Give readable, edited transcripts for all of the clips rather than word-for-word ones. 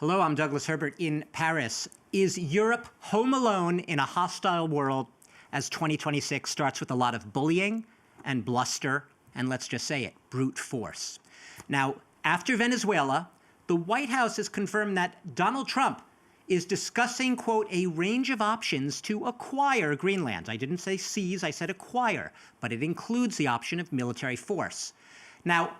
Hello, I'm Douglas Herbert in Paris. Is Europe home alone in a hostile world as 2026 starts with a lot of bullying and bluster and, let's just say it, brute force? Now, after Venezuela, the White House has confirmed that Donald Trump is discussing, quote, a range of options to acquire Greenland. I didn't say seize, I said acquire, but it includes the option of military force. Now,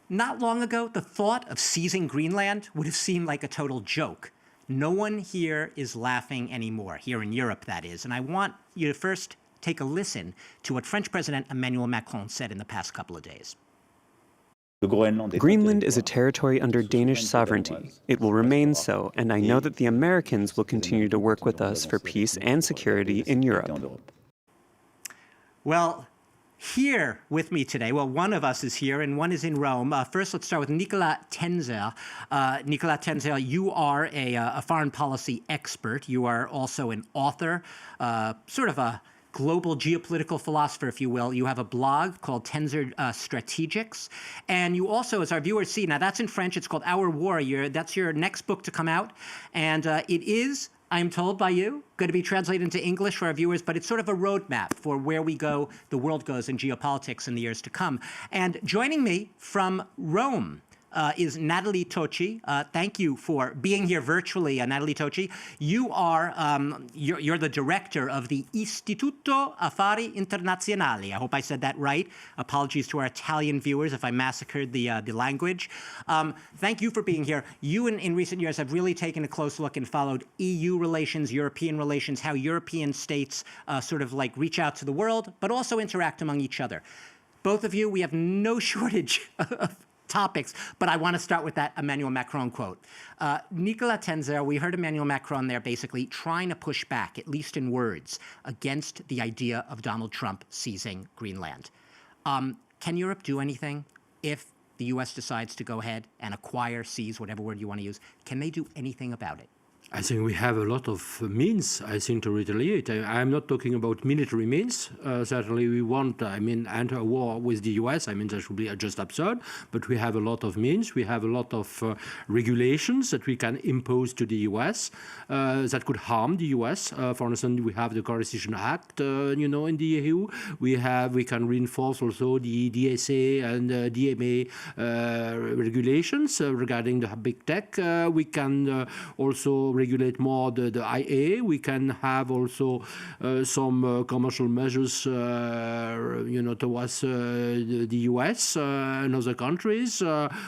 not long ago, the thought of seizing Greenland would have seemed like a total joke. No one here is laughing anymore, here in Europe, that is. And I want you to first take a listen to what French President Emmanuel Macron said in the past couple of days. Greenland is a territory under Danish sovereignty. It will remain so, and I know that the Americans will continue to work with us for peace and security in Europe. Well, here with me today, well, one of us is here and one is in Rome. First, let's start with Nicolas Tenzer. Nicolas Tenzer, you are a foreign policy expert. You are also an author, sort of a global geopolitical philosopher, if you will. You have a blog called Tenzer Strategics. And you also, as our viewers see, now that's in French, it's called Our War. That's your next book to come out. And it is, I'm told by you, going to be translated into English for our viewers, but it's sort of a roadmap for where we go, the world goes in geopolitics in the years to come. And joining me from Rome is Natalie Tocci. Thank you for being here virtually, Natalie Tocci. You are you're the director of the Istituto Affari Internazionali. I hope I said that right. Apologies to our Italian viewers if I massacred the language. Thank you for being here. You, in recent years, have really taken a close look and followed EU relations, European relations, how European states sort of like reach out to the world, but also interact among each other. Both of you, we have no shortage of topics, but I want to start with that Emmanuel Macron quote. Nicolas Tenzer, we heard Emmanuel Macron there basically trying to push back, at least in words, against the idea of Donald Trump seizing Greenland. Can Europe do anything if the U.S. decides to go ahead and acquire, seize, whatever word you want to use? Can they do anything about it? I think we have a lot of means, I think, to retaliate. I'm not talking about military means. Certainly we want, enter a war with the US. That should be just absurd. But we have a lot of means. We have a lot of regulations that we can impose to the US that could harm the US. For instance, we have the Coalition Act, in the EU. We can reinforce also the DSA and DMA regulations regarding the big tech. We can also regulate more the IA. We can have also some commercial measures, towards the US and other countries.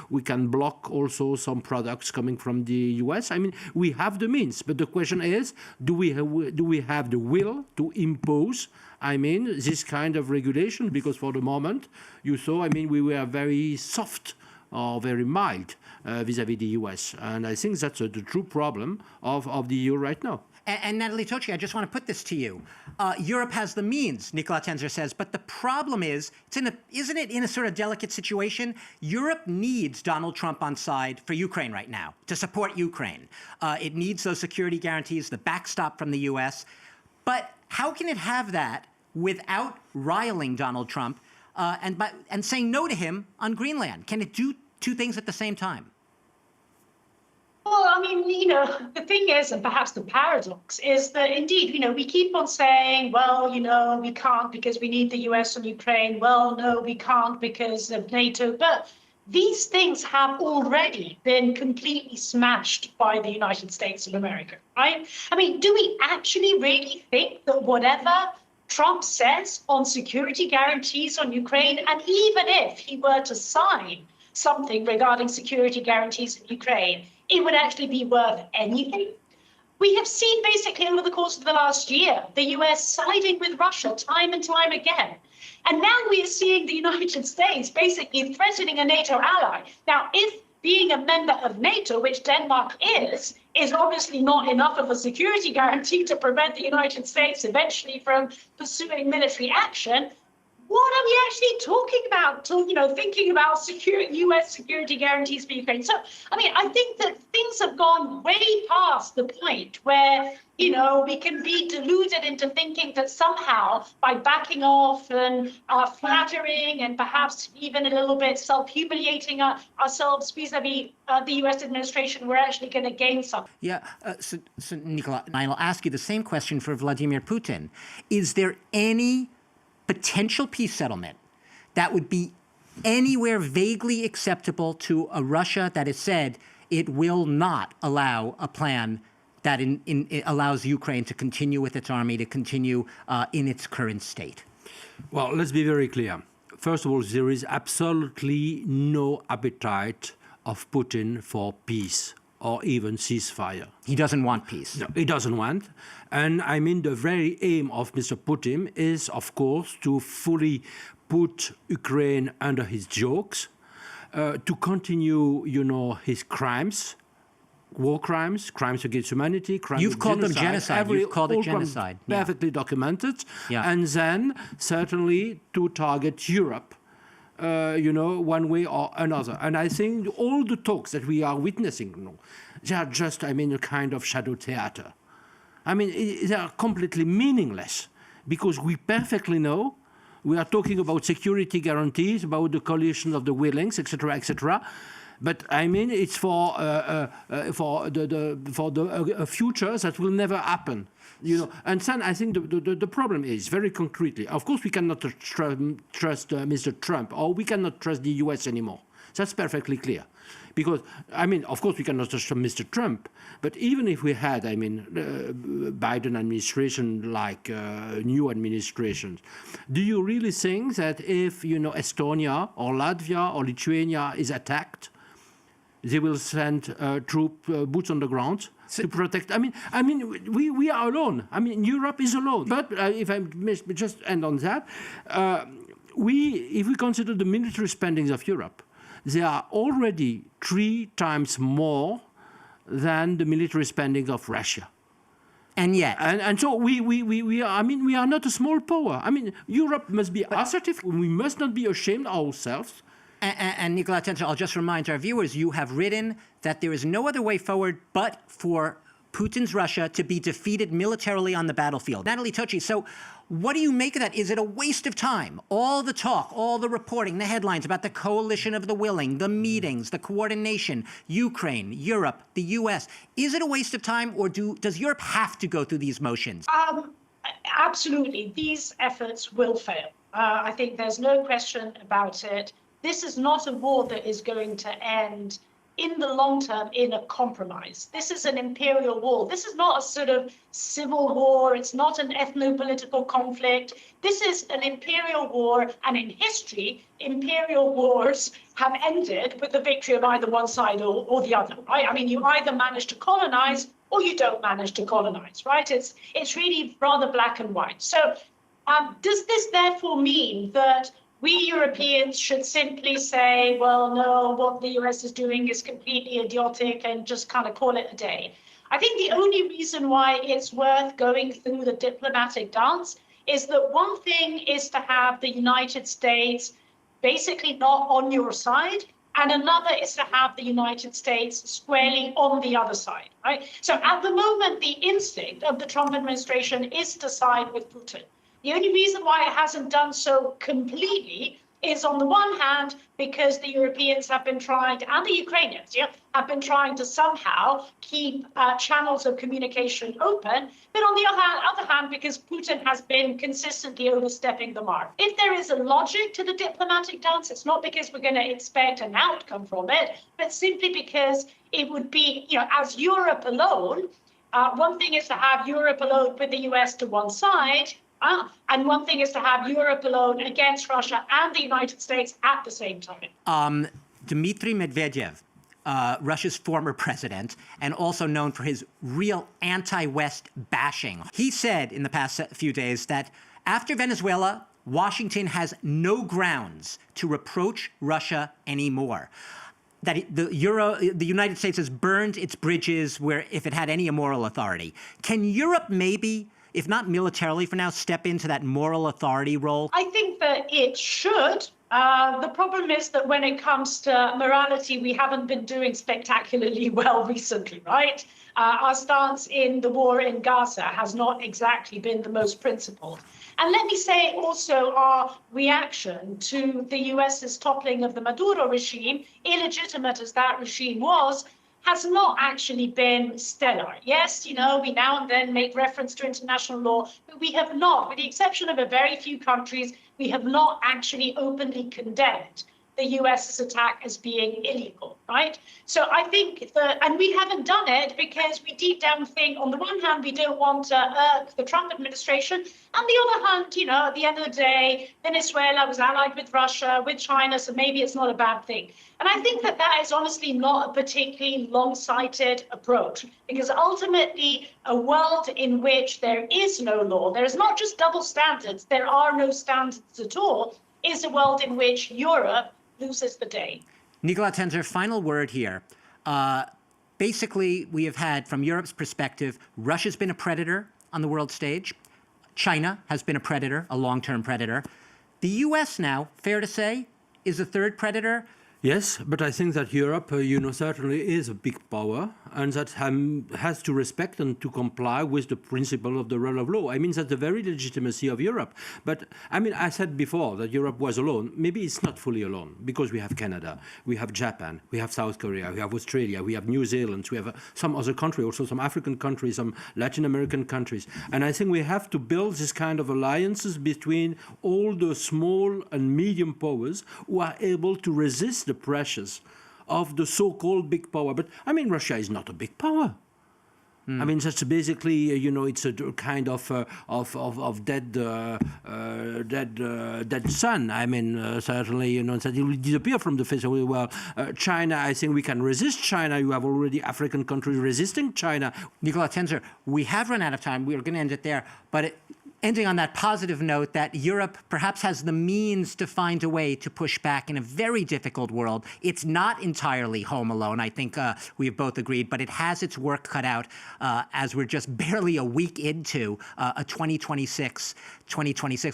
We can block also some products coming from the US. We have the means, but the question is, do we have the will to impose this kind of regulation? Because for the moment, you saw, we were very soft or very mild vis-à-vis the US. And I think that's the true problem of the EU right now. And Natalie Tocci, I just want to put this to you. Europe has the means, Nicolas Tenzer says, but the problem is, isn't it in a sort of delicate situation? Europe needs Donald Trump on side for Ukraine right now, to support Ukraine. It needs those security guarantees, the backstop from the US. But how can it have that without riling Donald Trump and saying no to him on Greenland? Can it do two things at the same time? Well, the thing is, and perhaps the paradox, is that indeed, we keep on saying, well, we can't because we need the US and Ukraine. Well, no, we can't because of NATO. But these things have already been completely smashed by the United States of America, right? Do we actually really think that whatever Trump says on security guarantees on Ukraine, and even if he were to sign something regarding security guarantees in Ukraine, it would actually be worth anything? We have seen basically over the course of the last year, the US siding with Russia time and time again. And now we are seeing the United States basically threatening a NATO ally. Now, if being a member of NATO, which Denmark is obviously not enough of a security guarantee to prevent the United States eventually from pursuing military action, what are we actually talking about? Thinking about U.S. security guarantees for Ukraine. So, I mean, I think that things have gone way past the point where, we can be deluded into thinking that somehow by backing off and flattering and perhaps even a little bit self-humiliating ourselves vis-a-vis the U.S. administration, we're actually going to gain something. Yeah, so Nicola, I'll ask you the same question for Vladimir Putin. Is there any potential peace settlement that would be anywhere vaguely acceptable to a Russia that has said it will not allow a plan that it allows Ukraine to continue with its army, to continue in its current state? Well, let's be very clear. First of all, there is absolutely no appetite of Putin for peace or even ceasefire. He doesn't want peace. No, he doesn't want. And I mean, the very aim of Mr. Putin is, of course, to fully put Ukraine under his jokes, to continue, his crimes, war crimes, crimes against humanity, crimes You've called them genocide. You've called it genocide. Perfectly documented. Yeah. And then certainly to target Europe, one way or another. And I think all the talks that we are witnessing, they are just, a kind of shadow theater. They are completely meaningless because we perfectly know we are talking about security guarantees, about the coalition of the willings, etc., etc. But it's for the future that will never happen. And then I think the problem is very concretely. Of course, we cannot trust Mr. Trump, or we cannot trust the U.S. anymore. That's perfectly clear. Because, of course, we cannot trust Mr. Trump. But even if we had, Biden administration like new administrations, do you really think that if, Estonia or Latvia or Lithuania is attacked, they will send boots on the ground to protect? We are alone. Europe is alone. But if I may just end on that, if we consider the military spendings of Europe, they are already 3 times more than the military spending of Russia. And yet, and so we are not a small power. Europe must be assertive. We must not be ashamed ourselves. And Nicola Tenzer, I'll just remind our viewers, you have written that there is no other way forward but for Putin's Russia to be defeated militarily on the battlefield. Natalie Tocci, so what do you make of that? Is it a waste of time? All the talk, all the reporting, the headlines about the coalition of the willing, the meetings, the coordination, Ukraine, Europe, the U.S. Is it a waste of time, or does Europe have to go through these motions? Absolutely. These efforts will fail. I think there's no question about it. This is not a war that is going to end in the long term in a compromise. This is an imperial war. This is not a sort of civil war. It's not an ethno-political conflict. This is an imperial war. And in history, imperial wars have ended with the victory of either one side or the other, right? You either manage to colonize or you don't manage to colonize, right? It's really rather black and white. So does this therefore mean that we Europeans should simply say, well, no, what the US is doing is completely idiotic and just kind of call it a day? I think the only reason why it's worth going through the diplomatic dance is that one thing is to have the United States basically not on your side, and another is to have the United States squarely on the other side, right? So at the moment, the instinct of the Trump administration is to side with Putin. The only reason why it hasn't done so completely is, on the one hand, because the Europeans have been trying, and the Ukrainians, have been trying to somehow keep channels of communication open, but on the other hand, because Putin has been consistently overstepping the mark. If there is a logic to the diplomatic dance, it's not because we're going to expect an outcome from it, but simply because it would be, as Europe alone, one thing is to have Europe alone with the US to one side, and one thing is to have Europe alone against Russia and the United States at the same time. Dmitry Medvedev, Russia's former president, and also known for his real anti-West bashing, he said in the past few days that after Venezuela, Washington has no grounds to reproach Russia anymore. That the United States has burned its bridges where if it had any moral authority. Can Europe maybe, if not militarily for now, step into that moral authority role? I think that it should. The problem is that when it comes to morality, we haven't been doing spectacularly well recently, right? Our stance in the war in Gaza has not exactly been the most principled. And let me say also our reaction to the US's toppling of the Maduro regime, illegitimate as that regime was, has not actually been stellar. Yes, we now and then make reference to international law, but we have not, with the exception of a very few countries, we have not actually openly condemned the US's attack as being illegal, right? So I think and we haven't done it because we deep down think, on the one hand, we don't want to irk the Trump administration, and the other hand, at the end of the day, Venezuela was allied with Russia, with China, so maybe it's not a bad thing. And I think that is honestly not a particularly long-sighted approach, because ultimately a world in which there is no law, there is not just double standards, there are no standards at all, is a world in which Europe loses the day. Nicola Tenzer, final word here. Basically, we have had, from Europe's perspective, Russia's been a predator on the world stage. China has been a predator, a long-term predator. The US now, fair to say, is a third predator. Yes, but I think that Europe, certainly is a big power, and that has to respect and to comply with the principle of the rule of law. I mean, that's the very legitimacy of Europe. But, I said before that Europe was alone. Maybe it's not fully alone, because we have Canada, we have Japan, we have South Korea, we have Australia, we have New Zealand, we have some other country, also some African countries, some Latin American countries. And I think we have to build this kind of alliances between all the small and medium powers who are able to resist the pressures of the so-called big power. But Russia is not a big power. That's basically, it's a kind of dead sun. Certainly, that it will disappear from the face of the world. China, I think we can resist China. You have already African countries resisting China. Nicola Tenzer, we have run out of time. We're going to end it there. But ending on that positive note that Europe perhaps has the means to find a way to push back in a very difficult world. It's not entirely home alone, I think we've both agreed, but it has its work cut out as we're just barely a week into a 2026,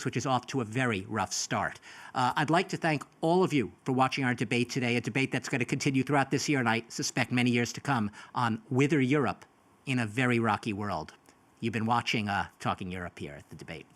which is off to a very rough start. I'd like to thank all of you for watching our debate today, a debate that's going to continue throughout this year and I suspect many years to come on Wither Europe in a very rocky world. You've been watching Talking Europe here at The Debate.